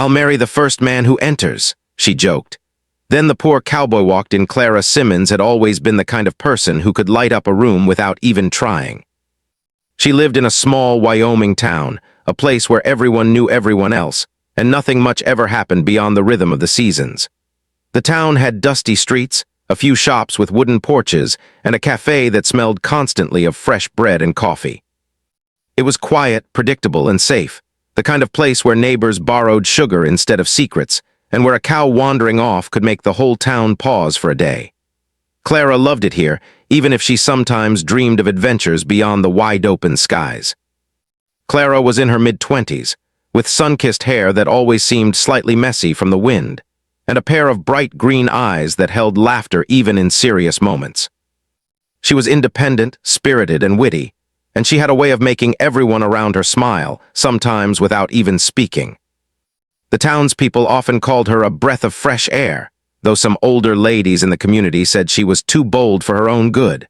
"I'll marry the first man who enters," she joked. Then the poor cowboy walked in. Clara Simmons had always been the kind of person who could light up a room without even trying. She lived in a small Wyoming town, a place where everyone knew everyone else, and nothing much ever happened beyond the rhythm of the seasons. The town had dusty streets, a few shops with wooden porches, and a cafe that smelled constantly of fresh bread and coffee. It was quiet, predictable, and safe, the kind of place where neighbors borrowed sugar instead of secrets, and where a cow wandering off could make the whole town pause for a day. Clara loved it here, even if she sometimes dreamed of adventures beyond the wide-open skies. Clara was in her mid-20s, with sun-kissed hair that always seemed slightly messy from the wind, and a pair of bright green eyes that held laughter even in serious moments. She was independent, spirited, and witty, and she had a way of making everyone around her smile, sometimes without even speaking. The townspeople often called her a breath of fresh air, though some older ladies in the community said she was too bold for her own good.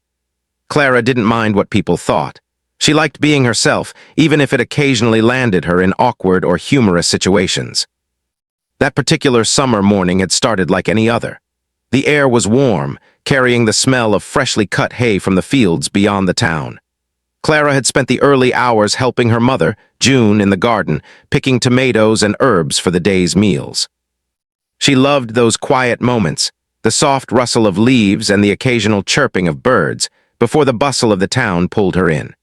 Clara didn't mind what people thought. She liked being herself, even if it occasionally landed her in awkward or humorous situations. That particular summer morning had started like any other. The air was warm, carrying the smell of freshly cut hay from the fields beyond the town. Clara had spent the early hours helping her mother, June, in the garden, picking tomatoes and herbs for the day's meals. She loved those quiet moments, the soft rustle of leaves and the occasional chirping of birds, before the bustle of the town pulled her in.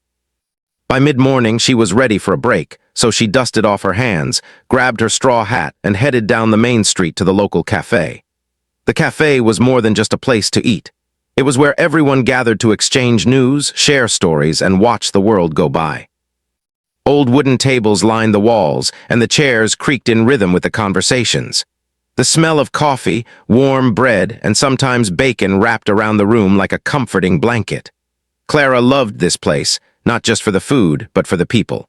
By mid-morning, she was ready for a break, so she dusted off her hands, grabbed her straw hat, and headed down the main street to the local cafe. The cafe was more than just a place to eat. It was where everyone gathered to exchange news, share stories, and watch the world go by. Old wooden tables lined the walls, and the chairs creaked in rhythm with the conversations. The smell of coffee, warm bread, and sometimes bacon wrapped around the room like a comforting blanket. Clara loved this place, not just for the food, but for the people.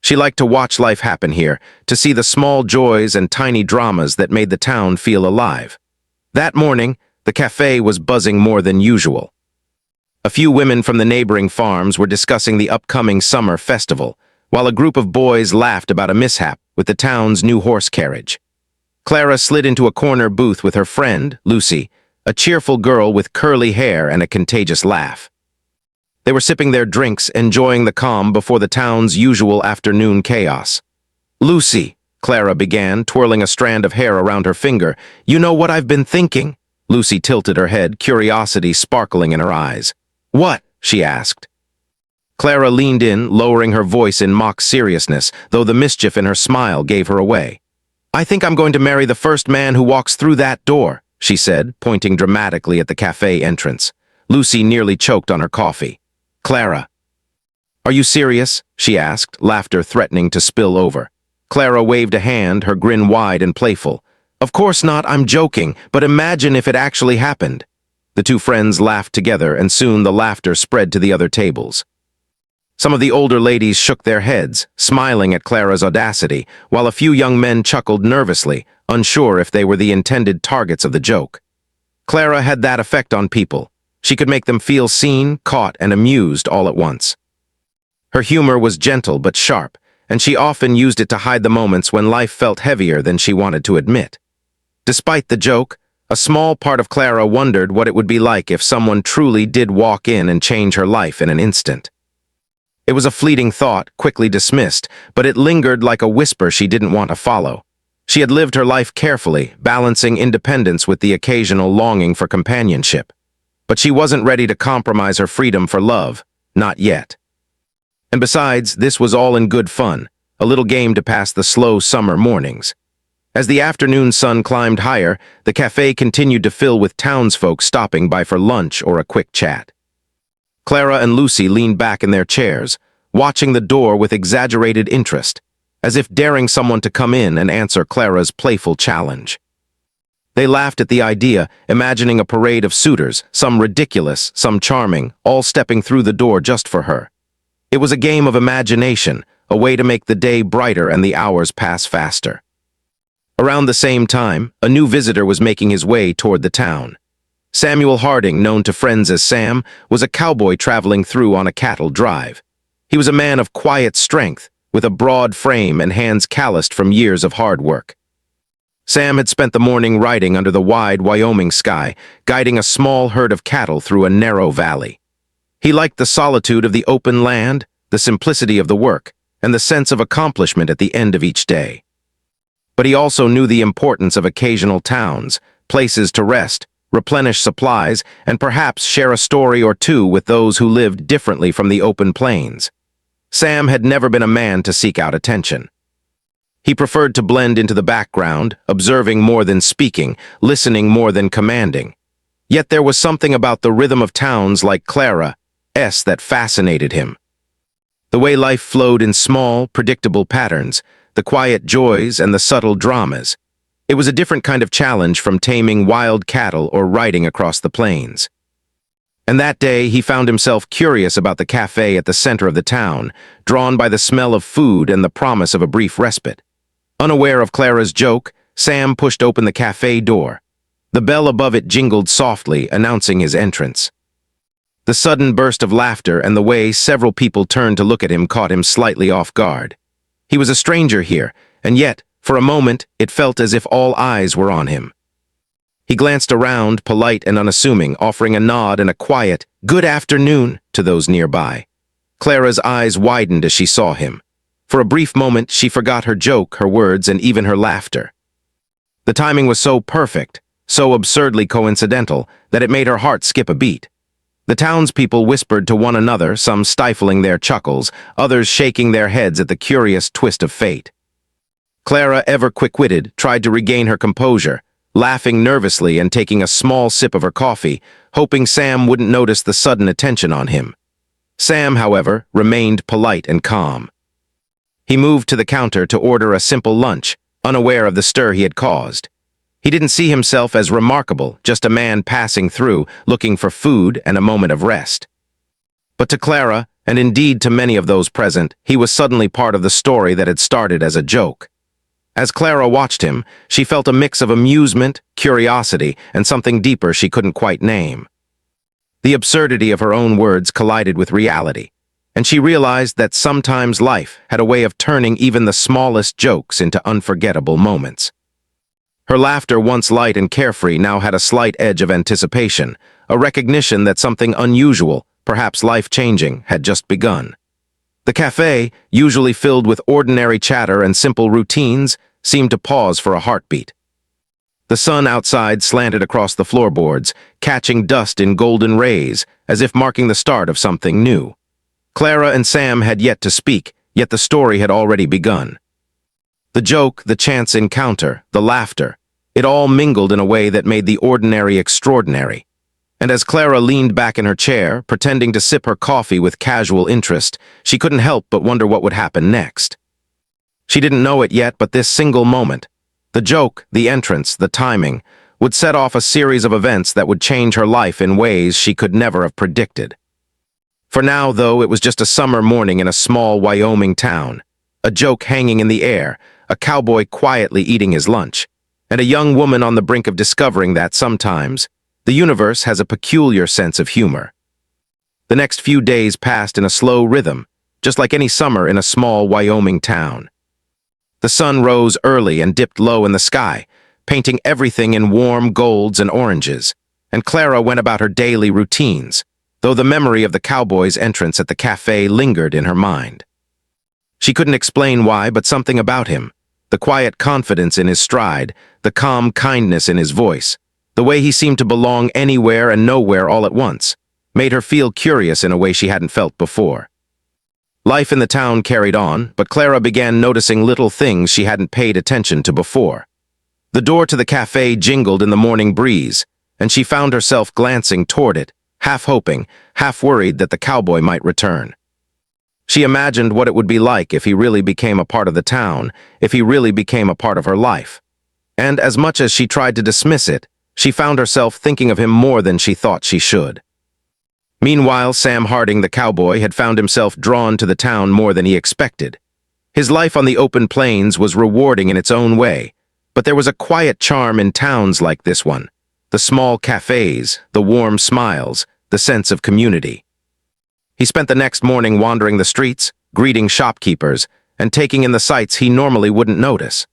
She liked to watch life happen here, to see the small joys and tiny dramas that made the town feel alive. That morning, the cafe was buzzing more than usual. A few women from the neighboring farms were discussing the upcoming summer festival, while a group of boys laughed about a mishap with the town's new horse carriage. Clara slid into a corner booth with her friend, Lucy, a cheerful girl with curly hair and a contagious laugh. They were sipping their drinks, enjoying the calm before the town's usual afternoon chaos. "Lucy," Clara began, twirling a strand of hair around her finger, "you know what I've been thinking?" Lucy tilted her head, curiosity sparkling in her eyes. "What?" she asked. Clara leaned in, lowering her voice in mock seriousness, though the mischief in her smile gave her away. "I think I'm going to marry the first man who walks through that door," she said, pointing dramatically at the cafe entrance. Lucy nearly choked on her coffee. "Clara." "Are you serious?" she asked, laughter threatening to spill over. Clara waved a hand, her grin wide and playful. "Of course not, I'm joking, but imagine if it actually happened." The two friends laughed together, and soon the laughter spread to the other tables. Some of the older ladies shook their heads, smiling at Clara's audacity, while a few young men chuckled nervously, unsure if they were the intended targets of the joke. Clara had that effect on people. She could make them feel seen, caught, and amused all at once. Her humor was gentle but sharp, and she often used it to hide the moments when life felt heavier than she wanted to admit. Despite the joke, a small part of Clara wondered what it would be like if someone truly did walk in and change her life in an instant. It was a fleeting thought, quickly dismissed, but it lingered like a whisper she didn't want to follow. She had lived her life carefully, balancing independence with the occasional longing for companionship. But she wasn't ready to compromise her freedom for love, not yet. And besides, this was all in good fun, a little game to pass the slow summer mornings. As the afternoon sun climbed higher, the cafe continued to fill with townsfolk stopping by for lunch or a quick chat. Clara and Lucy leaned back in their chairs, watching the door with exaggerated interest, as if daring someone to come in and answer Clara's playful challenge. They laughed at the idea, imagining a parade of suitors, some ridiculous, some charming, all stepping through the door just for her. It was a game of imagination, a way to make the day brighter and the hours pass faster. Around the same time, a new visitor was making his way toward the town. Samuel Harding, known to friends as Sam, was a cowboy traveling through on a cattle drive. He was a man of quiet strength, with a broad frame and hands calloused from years of hard work. Sam had spent the morning riding under the wide Wyoming sky, guiding a small herd of cattle through a narrow valley. He liked the solitude of the open land, the simplicity of the work, and the sense of accomplishment at the end of each day. But he also knew the importance of occasional towns, places to rest, replenish supplies, and perhaps share a story or two with those who lived differently from the open plains. Sam had never been a man to seek out attention. He preferred to blend into the background, observing more than speaking, listening more than commanding. Yet there was something about the rhythm of towns like Clara's that fascinated him. The way life flowed in small, predictable patterns, the quiet joys and the subtle dramas. It was a different kind of challenge from taming wild cattle or riding across the plains. And that day he found himself curious about the cafe at the center of the town, drawn by the smell of food and the promise of a brief respite. Unaware of Clara's joke, Sam pushed open the cafe door. The bell above it jingled softly, announcing his entrance. The sudden burst of laughter and the way several people turned to look at him caught him slightly off guard. He was a stranger here, and yet, for a moment, it felt as if all eyes were on him. He glanced around, polite and unassuming, offering a nod and a quiet, "Good afternoon," to those nearby. Clara's eyes widened as she saw him. For a brief moment, she forgot her joke, her words, and even her laughter. The timing was so perfect, so absurdly coincidental, that it made her heart skip a beat. The townspeople whispered to one another, some stifling their chuckles, others shaking their heads at the curious twist of fate. Clara, ever quick-witted, tried to regain her composure, laughing nervously and taking a small sip of her coffee, hoping Sam wouldn't notice the sudden attention on him. Sam, however, remained polite and calm. He moved to the counter to order a simple lunch, unaware of the stir he had caused. He didn't see himself as remarkable, just a man passing through, looking for food and a moment of rest. But to Clara, and indeed to many of those present, he was suddenly part of the story that had started as a joke. As Clara watched him, she felt a mix of amusement, curiosity, and something deeper she couldn't quite name. The absurdity of her own words collided with reality, and she realized that sometimes life had a way of turning even the smallest jokes into unforgettable moments. Her laughter, once light and carefree, now had a slight edge of anticipation, a recognition that something unusual, perhaps life-changing, had just begun. The cafe, usually filled with ordinary chatter and simple routines, seemed to pause for a heartbeat. The sun outside slanted across the floorboards, catching dust in golden rays, as if marking the start of something new. Clara and Sam had yet to speak, yet the story had already begun. The joke, the chance encounter, the laughter, it all mingled in a way that made the ordinary extraordinary. And as Clara leaned back in her chair, pretending to sip her coffee with casual interest, she couldn't help but wonder what would happen next. She didn't know it yet, but this single moment, the joke, the entrance, the timing, would set off a series of events that would change her life in ways she could never have predicted. For now, though, it was just a summer morning in a small Wyoming town, a joke hanging in the air, a cowboy quietly eating his lunch, and a young woman on the brink of discovering that sometimes the universe has a peculiar sense of humor. The next few days passed in a slow rhythm, just like any summer in a small Wyoming town. The sun rose early and dipped low in the sky, painting everything in warm golds and oranges, and Clara went about her daily routines, though the memory of the cowboy's entrance at the cafe lingered in her mind. She couldn't explain why, but something about him, the quiet confidence in his stride, the calm kindness in his voice, the way he seemed to belong anywhere and nowhere all at once, made her feel curious in a way she hadn't felt before. Life in the town carried on, but Clara began noticing little things she hadn't paid attention to before. The door to the cafe jingled in the morning breeze, and she found herself glancing toward it, half hoping, half worried that the cowboy might return. She imagined what it would be like if he really became a part of the town, if he really became a part of her life. And as much as she tried to dismiss it, she found herself thinking of him more than she thought she should. Meanwhile, Sam Harding, the cowboy, had found himself drawn to the town more than he expected. His life on the open plains was rewarding in its own way, but there was a quiet charm in towns like this one, the small cafes, the warm smiles, the sense of community. He spent the next morning wandering the streets, greeting shopkeepers, and taking in the sights he normally wouldn't notice.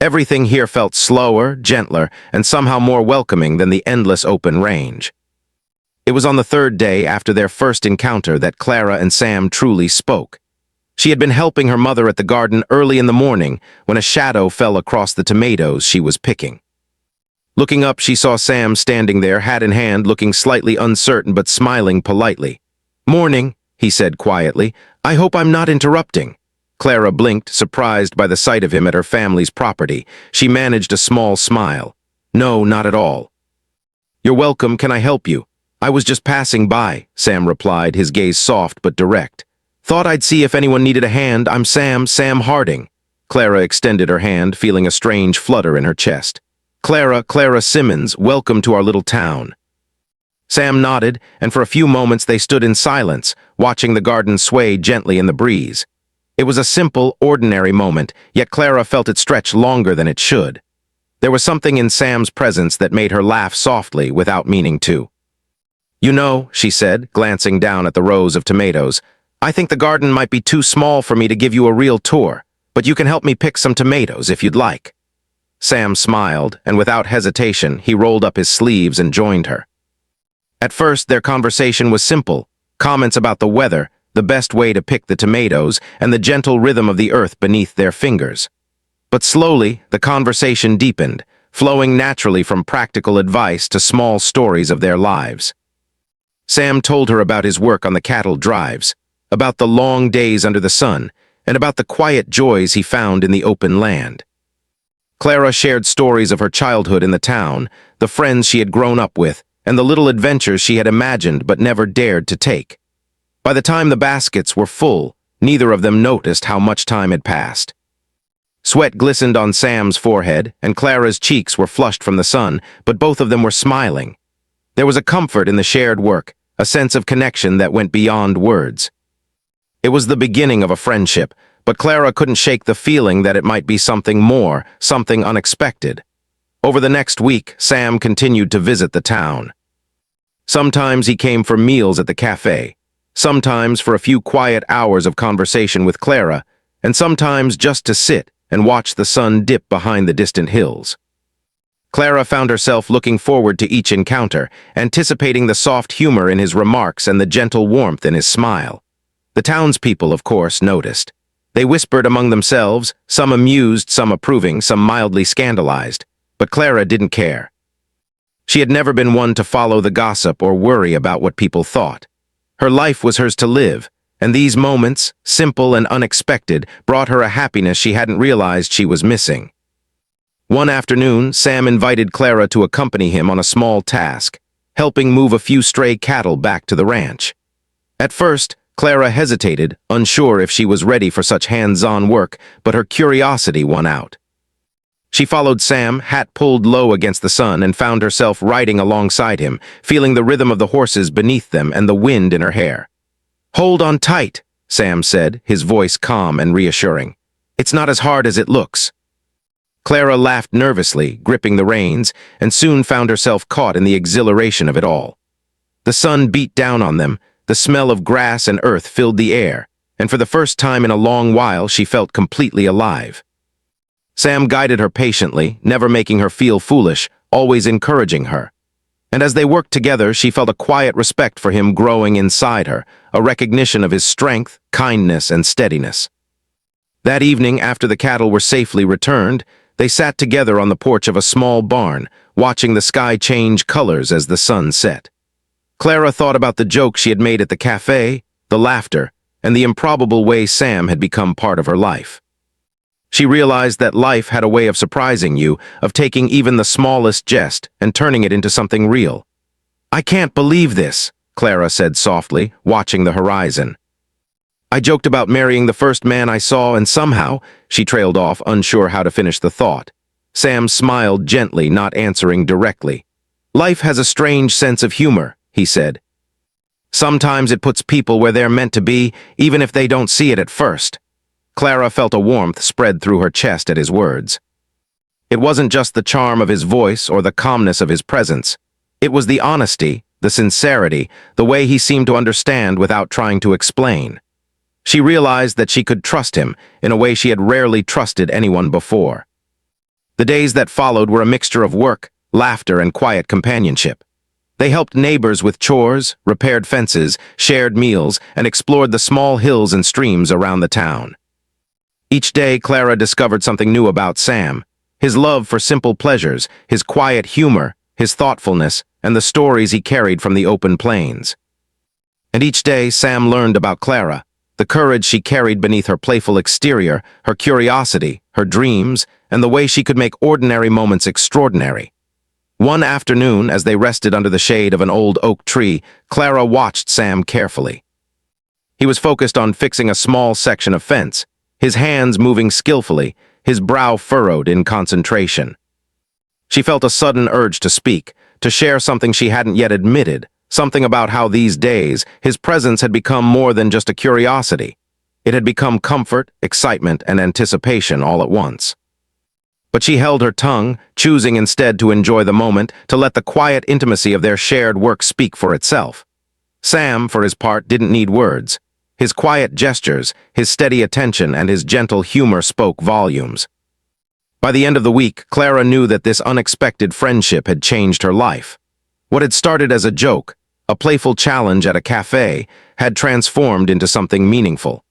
Everything here felt slower, gentler, and somehow more welcoming than the endless open range. It was on the third day after their first encounter that Clara and Sam truly spoke. She had been helping her mother at the garden early in the morning when a shadow fell across the tomatoes she was picking. Looking up, she saw Sam standing there, hat in hand, looking slightly uncertain but smiling politely. "Morning," he said quietly. "I hope I'm not interrupting." Clara blinked, surprised by the sight of him at her family's property. She managed a small smile. "No, not at all." "You're welcome. Can I help you?" "I was just passing by," Sam replied, his gaze soft but direct. "Thought I'd see if anyone needed a hand. I'm Sam Harding." Clara extended her hand, feeling a strange flutter in her chest. Clara Simmons, welcome to our little town." Sam nodded, and for a few moments they stood in silence, watching the garden sway gently in the breeze. It was a simple, ordinary moment, yet Clara felt it stretch longer than it should. There was something in Sam's presence that made her laugh softly without meaning to. "You know," she said, glancing down at the rows of tomatoes, "I think the garden might be too small for me to give you a real tour, but you can help me pick some tomatoes if you'd like." Sam smiled, and without hesitation, he rolled up his sleeves and joined her. At first, their conversation was simple, comments about the weather, the best way to pick the tomatoes, and the gentle rhythm of the earth beneath their fingers. But slowly, the conversation deepened, flowing naturally from practical advice to small stories of their lives. Sam told her about his work on the cattle drives, about the long days under the sun, and about the quiet joys he found in the open land. Clara shared stories of her childhood in the town, the friends she had grown up with, and the little adventures she had imagined but never dared to take. By the time the baskets were full, neither of them noticed how much time had passed. Sweat glistened on Sam's forehead, and Clara's cheeks were flushed from the sun, but both of them were smiling. There was a comfort in the shared work, a sense of connection that went beyond words. It was the beginning of a friendship, but Clara couldn't shake the feeling that it might be something more, something unexpected. Over the next week, Sam continued to visit the town. Sometimes he came for meals at the cafe, sometimes for a few quiet hours of conversation with Clara, and sometimes just to sit and watch the sun dip behind the distant hills. Clara found herself looking forward to each encounter, anticipating the soft humor in his remarks and the gentle warmth in his smile. The townspeople, of course, noticed. They whispered among themselves, some amused, some approving, some mildly scandalized, but Clara didn't care. She had never been one to follow the gossip or worry about what people thought. Her life was hers to live, and these moments, simple and unexpected, brought her a happiness she hadn't realized she was missing. One afternoon, Sam invited Clara to accompany him on a small task, helping move a few stray cattle back to the ranch. At first, Clara hesitated, unsure if she was ready for such hands-on work, but her curiosity won out. She followed Sam, hat pulled low against the sun, and found herself riding alongside him, feeling the rhythm of the horses beneath them and the wind in her hair. "Hold on tight," Sam said, his voice calm and reassuring. "It's not as hard as it looks." Clara laughed nervously, gripping the reins, and soon found herself caught in the exhilaration of it all. The sun beat down on them, the smell of grass and earth filled the air, and for the first time in a long while she felt completely alive. Sam guided her patiently, never making her feel foolish, always encouraging her. And as they worked together, she felt a quiet respect for him growing inside her, a recognition of his strength, kindness, and steadiness. That evening, after the cattle were safely returned, they sat together on the porch of a small barn, watching the sky change colors as the sun set. Clara thought about the jokes she had made at the cafe, the laughter, and the improbable way Sam had become part of her life. She realized that life had a way of surprising you, of taking even the smallest jest and turning it into something real. "I can't believe this," Clara said softly, watching the horizon. "I joked about marrying the first man I saw, and somehow," she trailed off, unsure how to finish the thought. Sam smiled gently, not answering directly. "Life has a strange sense of humor," he said. "Sometimes it puts people where they're meant to be, even if they don't see it at first." Clara felt a warmth spread through her chest at his words. It wasn't just the charm of his voice or the calmness of his presence. It was the honesty, the sincerity, the way he seemed to understand without trying to explain. She realized that she could trust him in a way she had rarely trusted anyone before. The days that followed were a mixture of work, laughter, and quiet companionship. They helped neighbors with chores, repaired fences, shared meals, and explored the small hills and streams around the town. Each day, Clara discovered something new about Sam: his love for simple pleasures, his quiet humor, his thoughtfulness, and the stories he carried from the open plains. And each day, Sam learned about Clara, the courage she carried beneath her playful exterior, her curiosity, her dreams, and the way she could make ordinary moments extraordinary. One afternoon, as they rested under the shade of an old oak tree, Clara watched Sam carefully. He was focused on fixing a small section of fence, his hands moving skillfully, his brow furrowed in concentration. She felt a sudden urge to speak, to share something she hadn't yet admitted, something about how these days his presence had become more than just a curiosity. It had become comfort, excitement, and anticipation all at once. But she held her tongue, choosing instead to enjoy the moment, to let the quiet intimacy of their shared work speak for itself. Sam, for his part, didn't need words. His quiet gestures, his steady attention, and his gentle humor spoke volumes. By the end of the week, Clara knew that this unexpected friendship had changed her life. What had started as a joke, a playful challenge at a cafe, had transformed into something meaningful.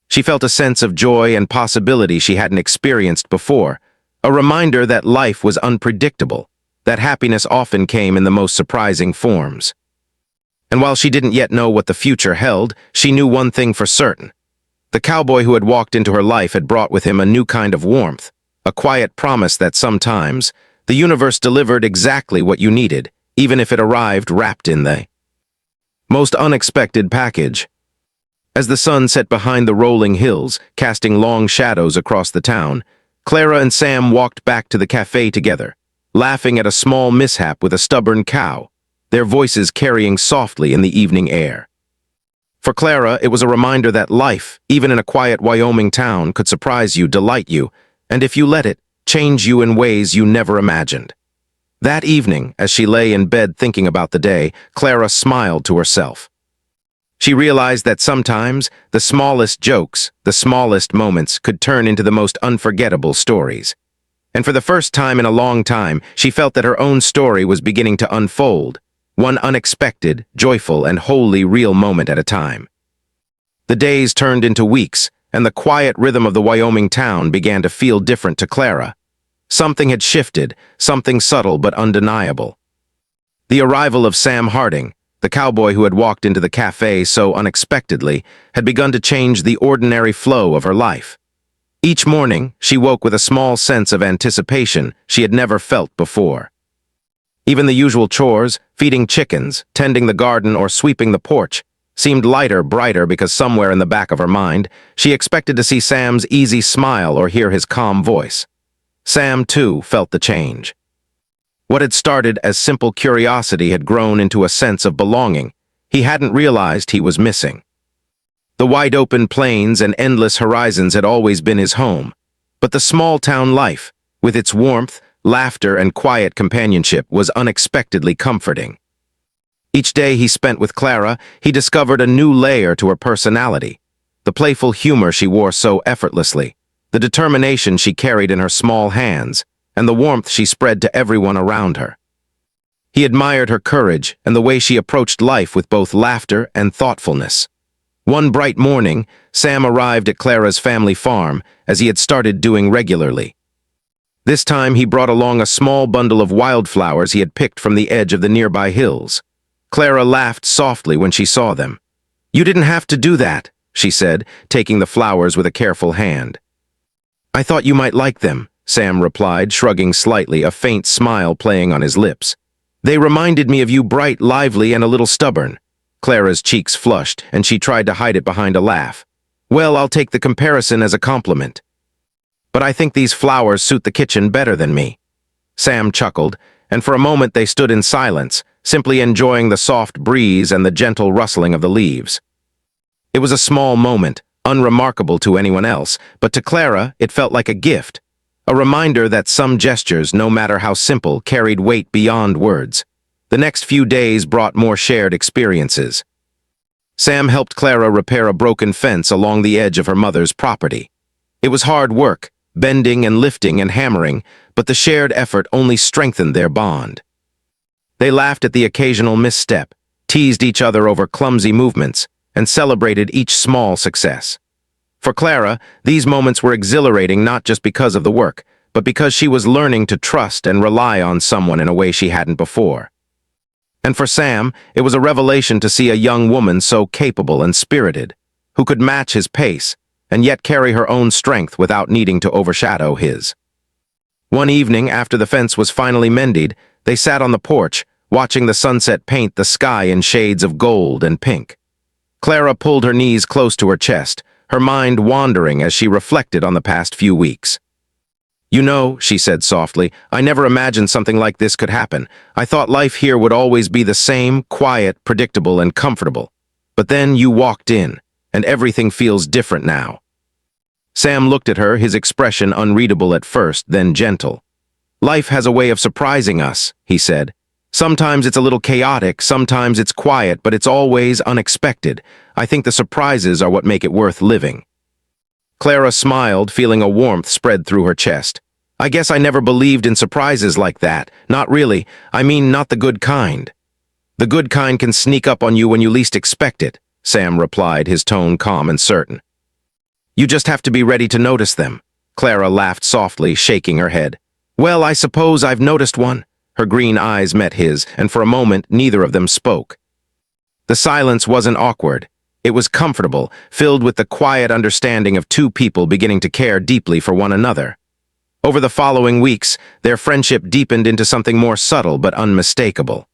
She felt a sense of joy and possibility she hadn't experienced before, a reminder that life was unpredictable, that happiness often came in the most surprising forms. And while she didn't yet know what the future held, she knew one thing for certain. The cowboy who had walked into her life had brought with him a new kind of warmth, a quiet promise that sometimes the universe delivered exactly what you needed, even if it arrived wrapped in the most unexpected package. As the sun set behind the rolling hills, casting long shadows across the town, Clara and Sam walked back to the cafe together, laughing at a small mishap with a stubborn cow, their voices carrying softly in the evening air. For Clara, it was a reminder that life, even in a quiet Wyoming town, could surprise you, delight you, and if you let it, change you in ways you never imagined. That evening, as she lay in bed thinking about the day, Clara smiled to herself. She realized that sometimes the smallest jokes, the smallest moments could turn into the most unforgettable stories. And for the first time in a long time, she felt that her own story was beginning to unfold, one unexpected, joyful, and wholly real moment at a time. The days turned into weeks, and the quiet rhythm of the Wyoming town began to feel different to Clara. Something had shifted, something subtle but undeniable. The arrival of Sam Harding, the cowboy who had walked into the cafe so unexpectedly, had begun to change the ordinary flow of her life. Each morning, she woke with a small sense of anticipation she had never felt before. Even the usual chores, feeding chickens, tending the garden, or sweeping the porch, seemed lighter, brighter because somewhere in the back of her mind, she expected to see Sam's easy smile or hear his calm voice. Sam, too, felt the change. What had started as simple curiosity had grown into a sense of belonging he hadn't realized he was missing. The wide-open plains and endless horizons had always been his home, but the small-town life, with its warmth, laughter, and quiet companionship, was unexpectedly comforting. Each day he spent with Clara, he discovered a new layer to her personality, the playful humor she wore so effortlessly, the determination she carried in her small hands, and the warmth she spread to everyone around her. He admired her courage and the way she approached life with both laughter and thoughtfulness. One bright morning, Sam arrived at Clara's family farm, as he had started doing regularly. This time he brought along a small bundle of wildflowers he had picked from the edge of the nearby hills. Clara laughed softly when she saw them. "You didn't have to do that," she said, taking the flowers with a careful hand. "I thought you might like them," Sam replied, shrugging slightly, a faint smile playing on his lips. "They reminded me of you, bright, lively, and a little stubborn." Clara's cheeks flushed, and she tried to hide it behind a laugh. "Well, I'll take the comparison as a compliment. But I think these flowers suit the kitchen better than me." Sam chuckled, and for a moment they stood in silence, simply enjoying the soft breeze and the gentle rustling of the leaves. It was a small moment, unremarkable to anyone else, but to Clara it felt like a gift, a reminder that some gestures, no matter how simple, carried weight beyond words. The next few days brought more shared experiences. Sam helped Clara repair a broken fence along the edge of her mother's property. It was hard work, bending and lifting and hammering, but the shared effort only strengthened their bond. They laughed at the occasional misstep, teased each other over clumsy movements, and celebrated each small success. For Clara, these moments were exhilarating not just because of the work, but because she was learning to trust and rely on someone in a way she hadn't before. And for Sam, it was a revelation to see a young woman so capable and spirited, who could match his pace, and yet carry her own strength without needing to overshadow his. One evening, after the fence was finally mended, they sat on the porch, watching the sunset paint the sky in shades of gold and pink. Clara pulled her knees close to her chest, her mind wandering as she reflected on the past few weeks. "You know," she said softly, "I never imagined something like this could happen. I thought life here would always be the same, quiet, predictable, and comfortable. But then you walked in, and everything feels different now." Sam looked at her, his expression unreadable at first, then gentle. "Life has a way of surprising us," he said. "Sometimes it's a little chaotic, sometimes it's quiet, but it's always unexpected. I think the surprises are what make it worth living." Clara smiled, feeling a warmth spread through her chest. "I guess I never believed in surprises like that. Not really. I mean, not the good kind." "The good kind can sneak up on you when you least expect it," Sam replied, his tone calm and certain. "You just have to be ready to notice them." Clara laughed softly, shaking her head. "Well, I suppose I've noticed one." Her green eyes met his, and for a moment neither of them spoke. The silence wasn't awkward. It was comfortable, filled with the quiet understanding of two people beginning to care deeply for one another. Over the following weeks, their friendship deepened into something more subtle but unmistakable.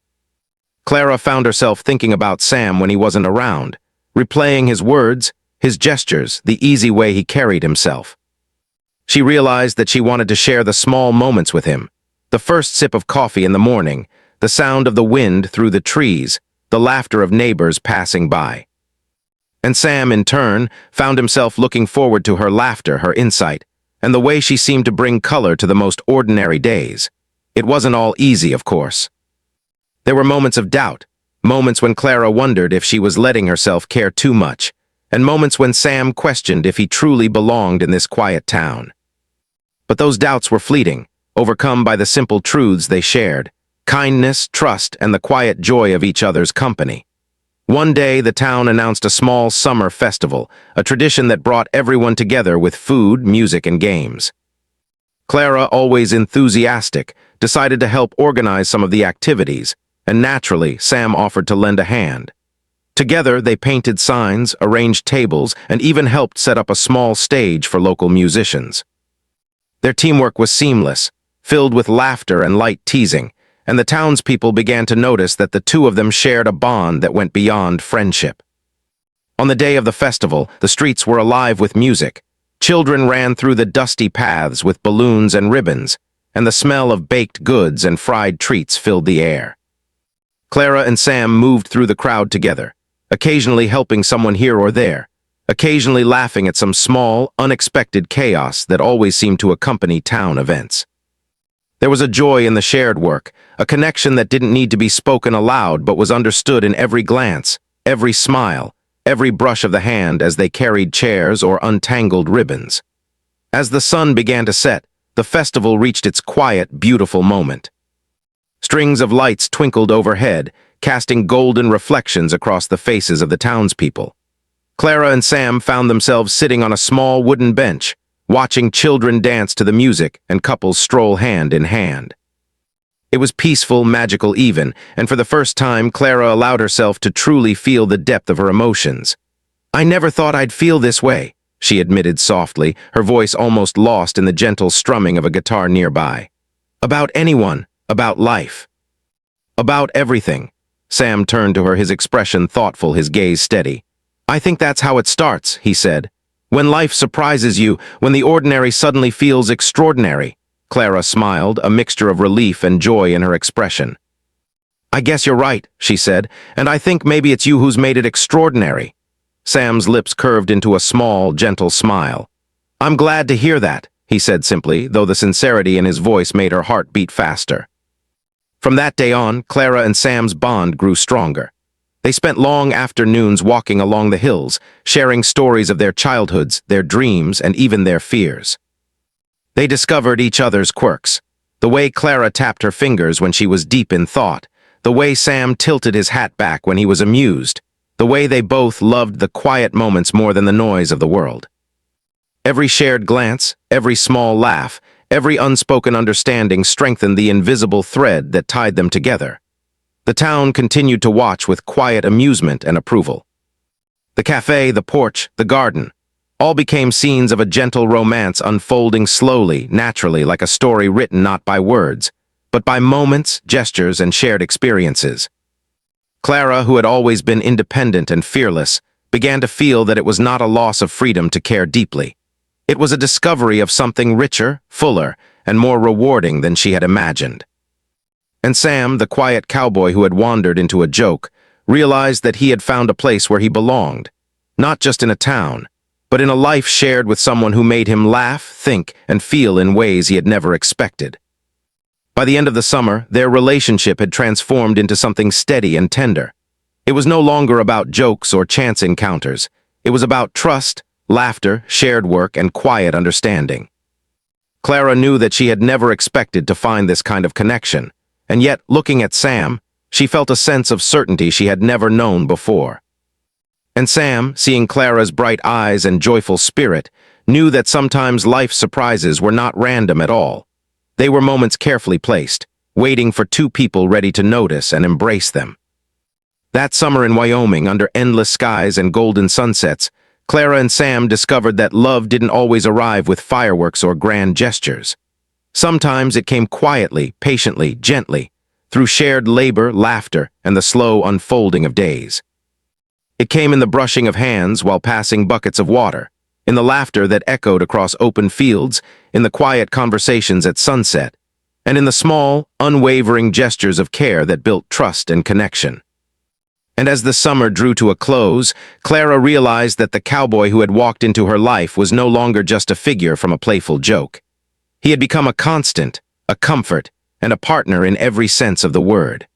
Clara found herself thinking about Sam when he wasn't around, replaying his words, his gestures, the easy way he carried himself. She realized that she wanted to share the small moments with him, the first sip of coffee in the morning, the sound of the wind through the trees, the laughter of neighbors passing by. And Sam, in turn, found himself looking forward to her laughter, her insight, and the way she seemed to bring color to the most ordinary days. It wasn't all easy, of course. There were moments of doubt, moments when Clara wondered if she was letting herself care too much, and moments when Sam questioned if he truly belonged in this quiet town. But those doubts were fleeting, overcome by the simple truths they shared: kindness, trust, and the quiet joy of each other's company. One day, the town announced a small summer festival, a tradition that brought everyone together with food, music, and games. Clara, always enthusiastic, decided to help organize some of the activities, and naturally, Sam offered to lend a hand. Together, they painted signs, arranged tables, and even helped set up a small stage for local musicians. Their teamwork was seamless, filled with laughter and light teasing, and the townspeople began to notice that the two of them shared a bond that went beyond friendship. On the day of the festival, the streets were alive with music. Children ran through the dusty paths with balloons and ribbons, and the smell of baked goods and fried treats filled the air. Clara and Sam moved through the crowd together, occasionally helping someone here or there, occasionally laughing at some small, unexpected chaos that always seemed to accompany town events. There was a joy in the shared work, a connection that didn't need to be spoken aloud but was understood in every glance, every smile, every brush of the hand as they carried chairs or untangled ribbons. As the sun began to set, the festival reached its quiet, beautiful moment. Strings of lights twinkled overhead, casting golden reflections across the faces of the townspeople. Clara and Sam found themselves sitting on a small wooden bench, watching children dance to the music and couples stroll hand in hand. It was peaceful, magical even, and for the first time, Clara allowed herself to truly feel the depth of her emotions. "I never thought I'd feel this way," she admitted softly, her voice almost lost in the gentle strumming of a guitar nearby. "About anyone, about life. About everything." Sam turned to her, his expression thoughtful, his gaze steady. "I think that's how it starts," he said. "When life surprises you, when the ordinary suddenly feels extraordinary." Clara smiled, a mixture of relief and joy in her expression. "I guess you're right," she said, "and I think maybe it's you who's made it extraordinary." Sam's lips curved into a small, gentle smile. "I'm glad to hear that," he said simply, though the sincerity in his voice made her heart beat faster. From that day on, Clara and Sam's bond grew stronger. They spent long afternoons walking along the hills, sharing stories of their childhoods, their dreams, and even their fears. They discovered each other's quirks. The way Clara tapped her fingers when she was deep in thought, the way Sam tilted his hat back when he was amused, the way they both loved the quiet moments more than the noise of the world. Every shared glance, every small laugh, every unspoken understanding strengthened the invisible thread that tied them together. The town continued to watch with quiet amusement and approval. The cafe, the porch, the garden, all became scenes of a gentle romance unfolding slowly, naturally, like a story written not by words, but by moments, gestures, and shared experiences. Clara, who had always been independent and fearless, began to feel that it was not a loss of freedom to care deeply. It was a discovery of something richer, fuller, and more rewarding than she had imagined. And Sam, the quiet cowboy who had wandered into a joke, realized that he had found a place where he belonged, not just in a town, but in a life shared with someone who made him laugh, think, and feel in ways he had never expected. By the end of the summer, their relationship had transformed into something steady and tender. It was no longer about jokes or chance encounters. It was about trust, laughter, shared work, and quiet understanding. Clara knew that she had never expected to find this kind of connection, and yet, looking at Sam, she felt a sense of certainty she had never known before. And Sam, seeing Clara's bright eyes and joyful spirit, knew that sometimes life's surprises were not random at all. They were moments carefully placed, waiting for two people ready to notice and embrace them. That summer in Wyoming, under endless skies and golden sunsets, Clara and Sam discovered that love didn't always arrive with fireworks or grand gestures. Sometimes it came quietly, patiently, gently, through shared labor, laughter, and the slow unfolding of days. It came in the brushing of hands while passing buckets of water, in the laughter that echoed across open fields, in the quiet conversations at sunset, and in the small, unwavering gestures of care that built trust and connection. And as the summer drew to a close, Clara realized that the cowboy who had walked into her life was no longer just a figure from a playful joke. He had become a constant, a comfort, and a partner in every sense of the word.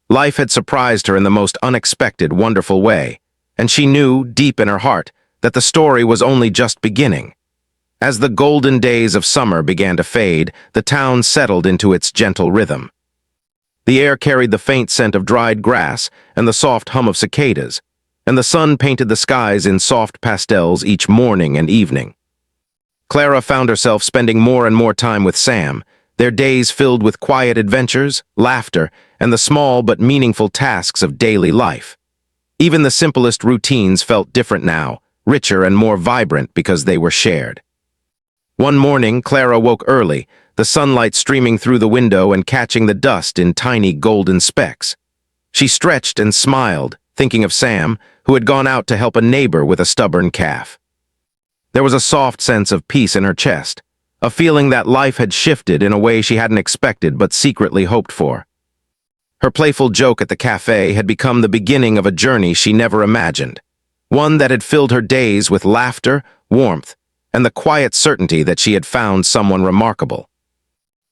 Life had surprised her in the most unexpected, wonderful way, and she knew, deep in her heart, that the story was only just beginning. As the golden days of summer began to fade, the town settled into its gentle rhythm. The air carried the faint scent of dried grass and the soft hum of cicadas, and the sun painted the skies in soft pastels each morning and evening. Clara found herself spending more and more time with Sam, their days filled with quiet adventures, laughter, and the small but meaningful tasks of daily life. Even the simplest routines felt different now, richer and more vibrant because they were shared. One morning, Clara woke early, the sunlight streaming through the window and catching the dust in tiny golden specks. She stretched and smiled, thinking of Sam, who had gone out to help a neighbor with a stubborn calf. There was a soft sense of peace in her chest, a feeling that life had shifted in a way she hadn't expected but secretly hoped for. Her playful joke at the cafe had become the beginning of a journey she never imagined, one that had filled her days with laughter, warmth, and the quiet certainty that she had found someone remarkable.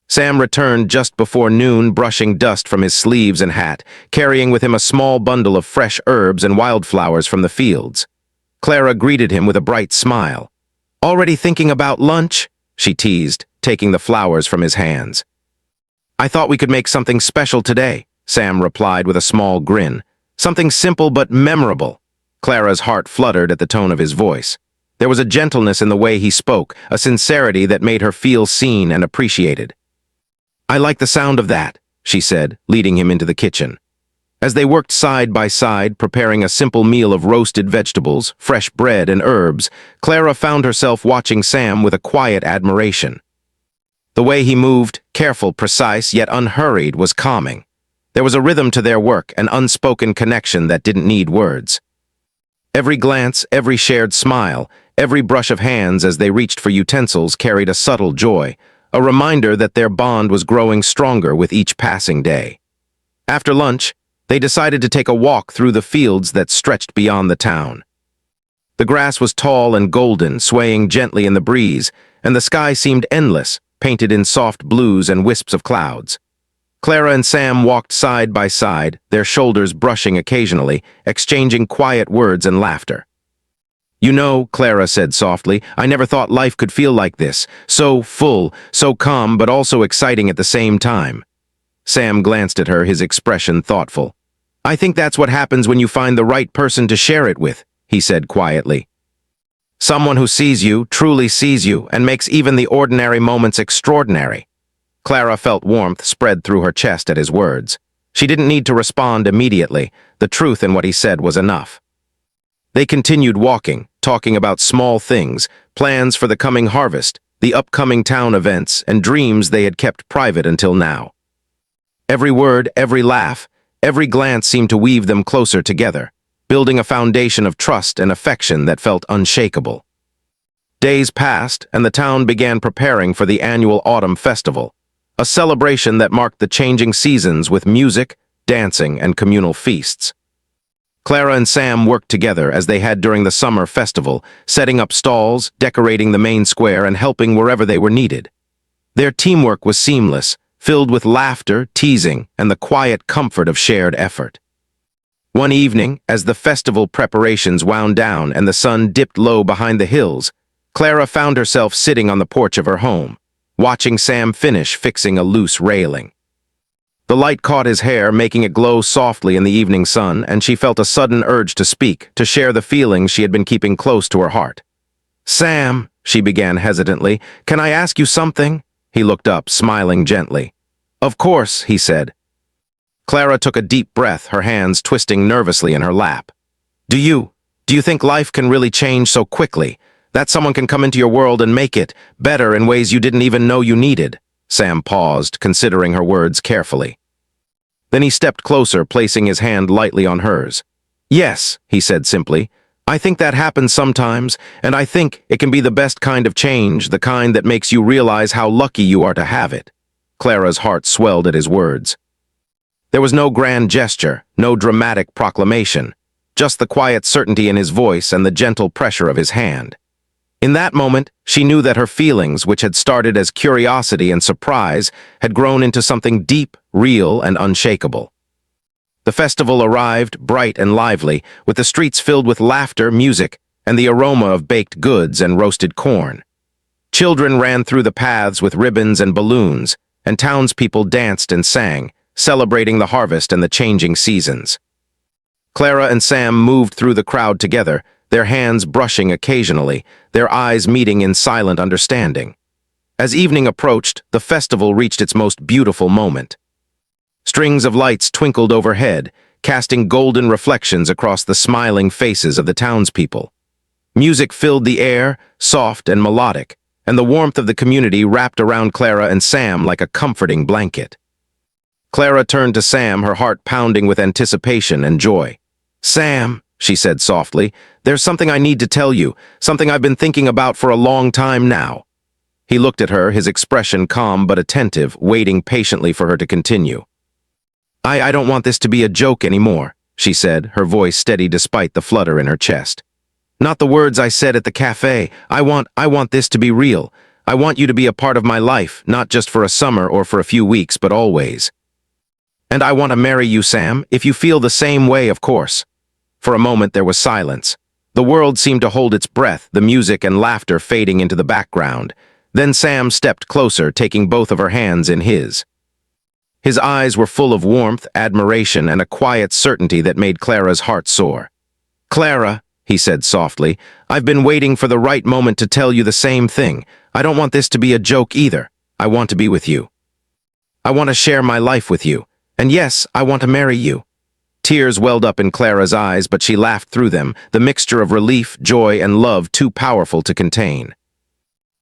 Sam returned just before noon, brushing dust from his sleeves and hat, carrying with him a small bundle of fresh herbs and wildflowers from the fields. Clara greeted him with a bright smile. "Already thinking about lunch?" she teased, taking the flowers from his hands. "I thought we could make something special today," Sam replied with a small grin. "Something simple but memorable." Clara's heart fluttered at the tone of his voice. There was a gentleness in the way he spoke, a sincerity that made her feel seen and appreciated. "I like the sound of that," she said, leading him into the kitchen. As they worked side by side, preparing a simple meal of roasted vegetables, fresh bread, and herbs, Clara found herself watching Sam with a quiet admiration. The way he moved, careful, precise, yet unhurried, was calming. There was a rhythm to their work, an unspoken connection that didn't need words. Every glance, every shared smile, every brush of hands as they reached for utensils carried a subtle joy, a reminder that their bond was growing stronger with each passing day. After lunch, they decided to take a walk through the fields that stretched beyond the town. The grass was tall and golden, swaying gently in the breeze, and the sky seemed endless, painted in soft blues and wisps of clouds. Clara and Sam walked side by side, their shoulders brushing occasionally, exchanging quiet words and laughter. "You know," Clara said softly, "I never thought life could feel like this. So full, so calm, but also exciting at the same time." Sam glanced at her, his expression thoughtful. "I think that's what happens when you find the right person to share it with," he said quietly. "Someone who sees you, truly sees you, and makes even the ordinary moments extraordinary." Clara felt warmth spread through her chest at his words. She didn't need to respond immediately. The truth in what he said was enough. They continued walking, talking about small things, plans for the coming harvest, the upcoming town events, and dreams they had kept private until now. Every word, every laugh, every glance seemed to weave them closer together, building a foundation of trust and affection that felt unshakable. Days passed, and the town began preparing for the annual autumn festival, a celebration that marked the changing seasons with music, dancing, and communal feasts. Clara and Sam worked together as they had during the summer festival, setting up stalls, decorating the main square, and helping wherever they were needed. Their teamwork was seamless, filled with laughter, teasing, and the quiet comfort of shared effort. One evening, as the festival preparations wound down and the sun dipped low behind the hills, Clara found herself sitting on the porch of her home, watching Sam finish fixing a loose railing. The light caught his hair, making it glow softly in the evening sun, and she felt a sudden urge to speak, to share the feelings she had been keeping close to her heart. "Sam," she began hesitantly, "can I ask you something?" He looked up, smiling gently. "Of course," he said. Clara took a deep breath, her hands twisting nervously in her lap. Do you think life can really change so quickly? That someone can come into your world and make it better in ways you didn't even know you needed?" Sam paused, considering her words carefully. Then he stepped closer, placing his hand lightly on hers. "Yes," he said simply. "I think that happens sometimes, and I think it can be the best kind of change, the kind that makes you realize how lucky you are to have it." Clara's heart swelled at his words. There was no grand gesture, no dramatic proclamation, just the quiet certainty in his voice and the gentle pressure of his hand. In that moment, she knew that her feelings, which had started as curiosity and surprise, had grown into something deep, real, and unshakable. The festival arrived, bright and lively, with the streets filled with laughter, music, and the aroma of baked goods and roasted corn. Children ran through the paths with ribbons and balloons, and townspeople danced and sang, celebrating the harvest and the changing seasons. Clara and Sam moved through the crowd together, their hands brushing occasionally, their eyes meeting in silent understanding. As evening approached, the festival reached its most beautiful moment. Strings of lights twinkled overhead, casting golden reflections across the smiling faces of the townspeople. Music filled the air, soft and melodic, and the warmth of the community wrapped around Clara and Sam like a comforting blanket. Clara turned to Sam, her heart pounding with anticipation and joy. "Sam," she said softly, "there's something I need to tell you, something I've been thinking about for a long time now." He looked at her, his expression calm but attentive, waiting patiently for her to continue. I don't want this to be a joke anymore," she said, her voice steady despite the flutter in her chest. "Not the words I said at the cafe. I want this to be real. I want you to be a part of my life, not just for a summer or for a few weeks, but always. And I want to marry you, Sam, if you feel the same way, of course." For a moment there was silence. The world seemed to hold its breath, the music and laughter fading into the background. Then Sam stepped closer, taking both of her hands in his. His eyes were full of warmth, admiration, and a quiet certainty that made Clara's heart soar. "Clara," he said softly, "I've been waiting for the right moment to tell you the same thing. I don't want this to be a joke either. I want to be with you. I want to share my life with you. And yes, I want to marry you." Tears welled up in Clara's eyes, but she laughed through them, the mixture of relief, joy, and love too powerful to contain.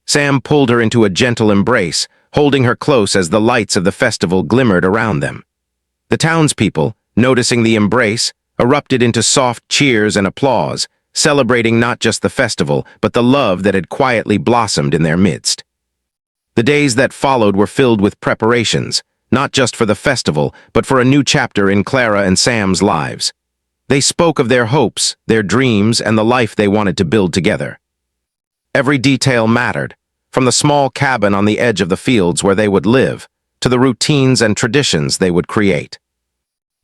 Sam pulled her into a gentle embrace, holding her close as the lights of the festival glimmered around them. The townspeople, noticing the embrace, erupted into soft cheers and applause, celebrating not just the festival, but the love that had quietly blossomed in their midst. The days that followed were filled with preparations, not just for the festival, but for a new chapter in Clara and Sam's lives. They spoke of their hopes, their dreams, and the life they wanted to build together. Every detail mattered, from the small cabin on the edge of the fields where they would live, to the routines and traditions they would create.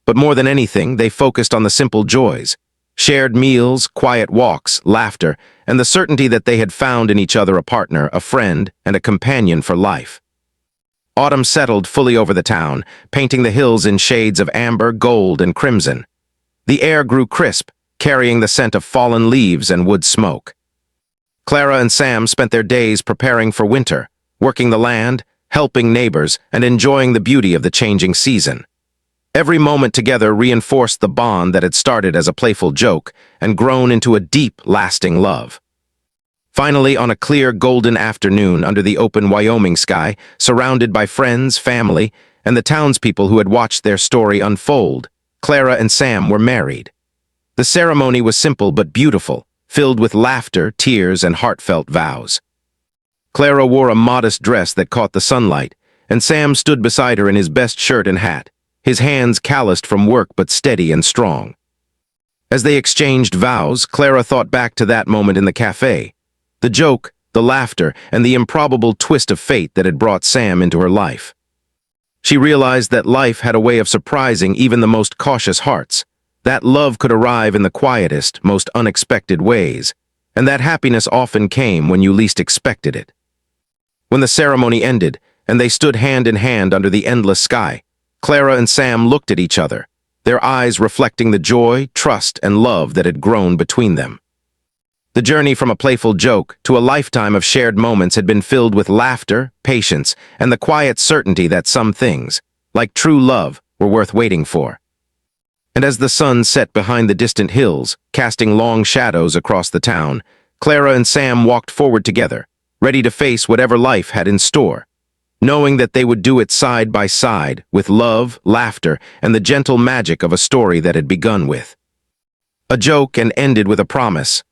But more than anything, they focused on the simple joys: shared meals, quiet walks, laughter, and the certainty that they had found in each other a partner, a friend, and a companion for life. Autumn settled fully over the town, painting the hills in shades of amber, gold, and crimson. The air grew crisp, carrying the scent of fallen leaves and wood smoke. Clara and Sam spent their days preparing for winter, working the land, helping neighbors, and enjoying the beauty of the changing season. Every moment together reinforced the bond that had started as a playful joke and grown into a deep, lasting love. Finally, on a clear, golden afternoon under the open Wyoming sky, surrounded by friends, family, and the townspeople who had watched their story unfold, Clara and Sam were married. The ceremony was simple but beautiful, filled with laughter, tears, and heartfelt vows. Clara wore a modest dress that caught the sunlight, and Sam stood beside her in his best shirt and hat, his hands calloused from work but steady and strong. As they exchanged vows, Clara thought back to that moment in the cafe, the joke, the laughter, and the improbable twist of fate that had brought Sam into her life. She realized that life had a way of surprising even the most cautious hearts, that love could arrive in the quietest, most unexpected ways, and that happiness often came when you least expected it. When the ceremony ended, and they stood hand in hand under the endless sky, Clara and Sam looked at each other, their eyes reflecting the joy, trust, and love that had grown between them. The journey from a playful joke to a lifetime of shared moments had been filled with laughter, patience, and the quiet certainty that some things, like true love, were worth waiting for. And as the sun set behind the distant hills, casting long shadows across the town, Clara and Sam walked forward together, ready to face whatever life had in store, knowing that they would do it side by side, with love, laughter, and the gentle magic of a story that had begun with a joke and ended with a promise,